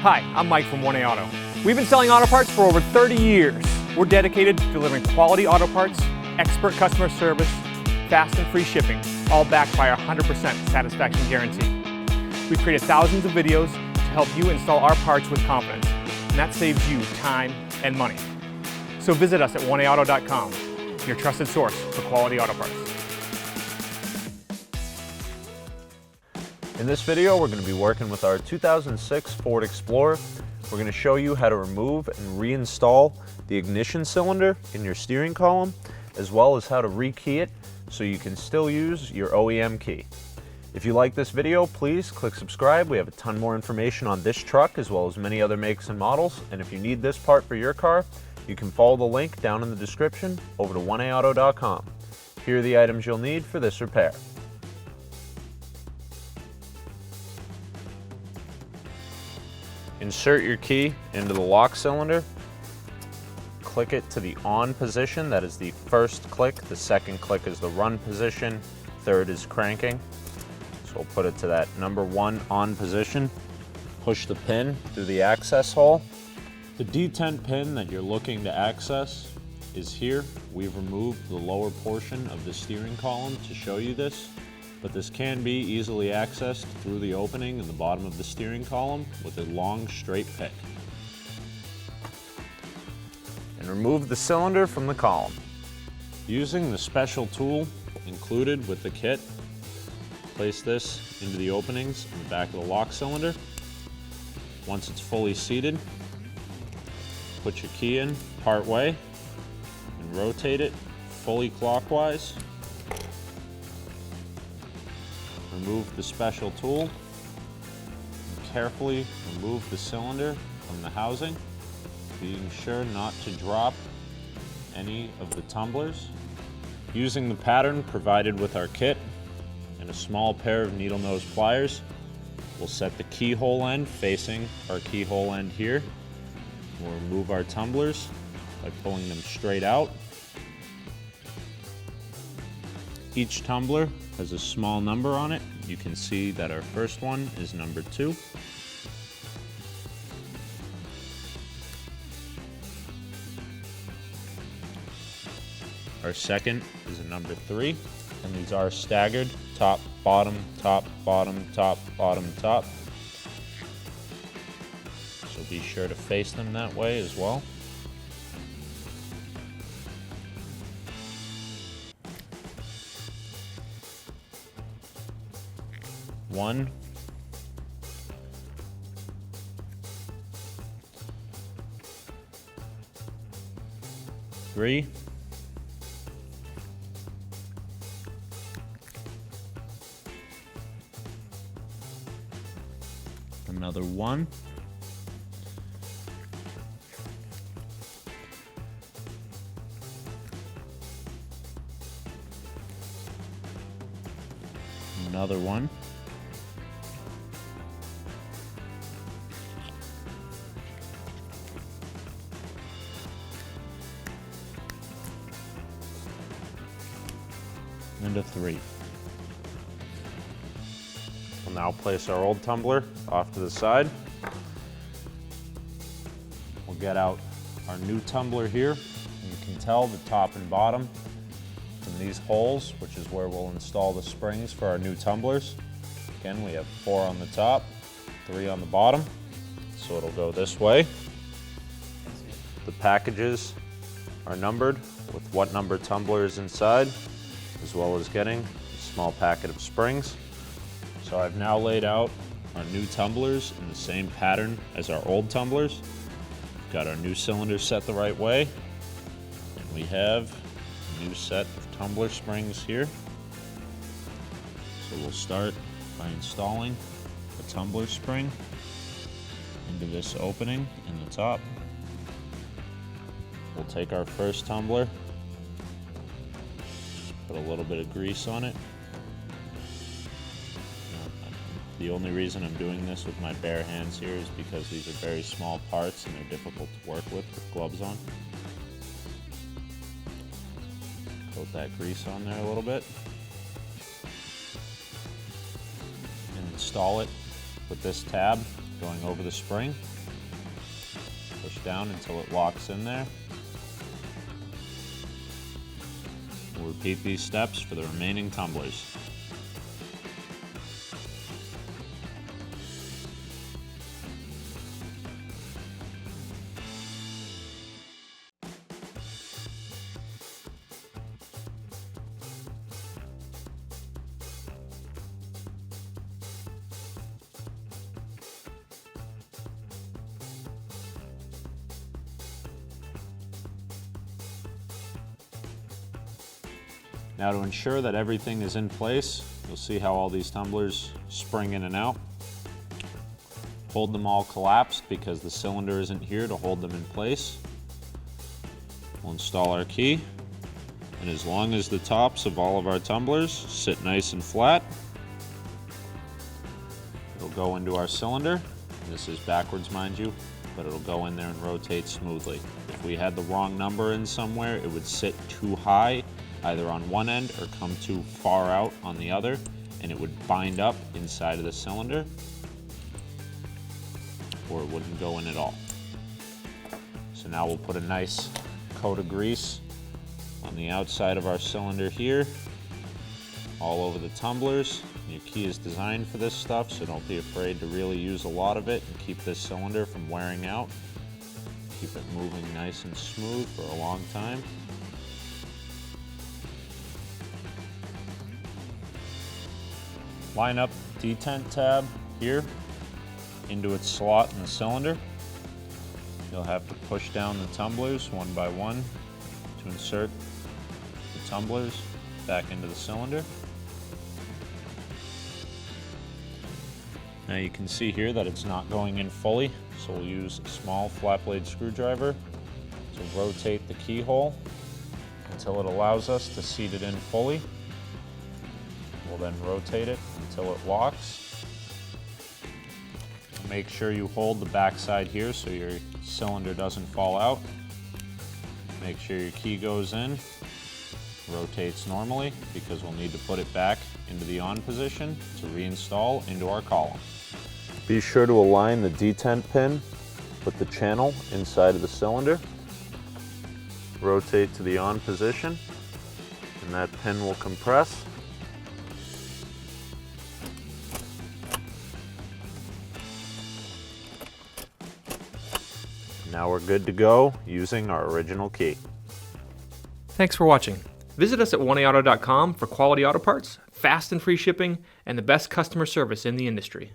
Hi, I'm Mike from 1A Auto. We've been selling auto parts for over 30 years. We're dedicated to delivering quality auto parts, expert customer service, fast and free shipping, all backed by our 100% satisfaction guarantee. We've created thousands of videos to help you install our parts with confidence, and that saves you time and money. So visit us at 1aauto.com, your trusted source for quality auto parts. In this video, we're going to be working with our 2006 Ford Explorer. We're going to show you how to remove and reinstall the ignition cylinder in your steering column, as well as how to rekey it so you can still use your OEM key. If you like this video, please click subscribe. We have a ton more information on this truck as well as many other makes and models. And if you need this part for your car, you can follow the link down in the description over to 1aauto.com. Here are the items you'll need for this repair. Insert your key into the lock cylinder. Click it to the on position. That is the first click. The second click is the run position. Third is cranking. So we'll put it to that number 1 on position. Push the pin through the access hole. The detent pin that you're looking to access is here. We've removed the lower portion of the steering column to show you this, but this can be easily accessed through the opening in the bottom of the steering column with a long straight pick. And remove the cylinder from the column. Using the special tool included with the kit, place this into the openings in the back of the lock cylinder. Once it's fully seated, put your key in part way and rotate it fully clockwise. Remove the special tool and carefully remove the cylinder from the housing, being sure not to drop any of the tumblers. Using the pattern provided with our kit and a small pair of needle nose pliers, we'll set the keyhole end facing our keyhole end here. We'll remove our tumblers by pulling them straight out. Each tumbler has a small number on it. You can see that our first one is number 2. Our second is a number 3, and these are staggered, top, bottom, top, bottom, top, bottom, top. So be sure to face them that way as well. One, three, another 1, another 1, and a 3. We'll now place our old tumbler off to the side. We'll get out our new tumbler here. And you can tell the top and bottom from these holes, which is where we'll install the springs for our new tumblers. Again, we have 4 on the top, 3 on the bottom, so it'll go this way. The packages are numbered with what number tumbler is inside, as well as getting a small packet of springs. So I've now laid out our new tumblers in the same pattern as our old tumblers. We've got our new cylinder set the right way, and we have a new set of tumbler springs here. So we'll start by installing the tumbler spring into this opening in the top. We'll take our first tumbler, put a little bit of grease on it. The only reason I'm doing this with my bare hands here is because these are very small parts and they're difficult to work with gloves on. Coat that grease on there a little bit. And install it with this tab going over the spring. Push down until it locks in there. We'll repeat these steps for the remaining tumblers. Now, to ensure that everything is in place, you'll see how all these tumblers spring in and out. Hold them all collapsed because the cylinder isn't here to hold them in place. We'll install our key, and as long as the tops of all of our tumblers sit nice and flat, it'll go into our cylinder. This is backwards, mind you, but it'll go in there and rotate smoothly. If we had the wrong number in somewhere, it would sit too high either on one end or come too far out on the other, and it would bind up inside of the cylinder, or it wouldn't go in at all. So now we'll put a nice coat of grease on the outside of our cylinder here, all over the tumblers. Your key is designed for this stuff, so don't be afraid to really use a lot of it and keep this cylinder from wearing out. Keep it moving nice and smooth for a long time. Line up the detent tab here into its slot in the cylinder. You'll have to push down the tumblers one by one to insert the tumblers back into the cylinder. Now you can see here that it's not going in fully, so we'll use a small flat blade screwdriver to rotate the keyhole until it allows us to seat it in fully. We'll then rotate it until it locks. Make sure you hold the back side here so your cylinder doesn't fall out. Make sure your key goes in, rotates normally, because we'll need to put it back into the on position to reinstall into our column. Be sure to align the detent pin with the channel inside of the cylinder. Rotate to the on position, and that pin will compress. Now we're good to go using our original key. Thanks for watching. Visit us at oneauto.com for quality auto parts, fast and free shipping, and the best customer service in the industry.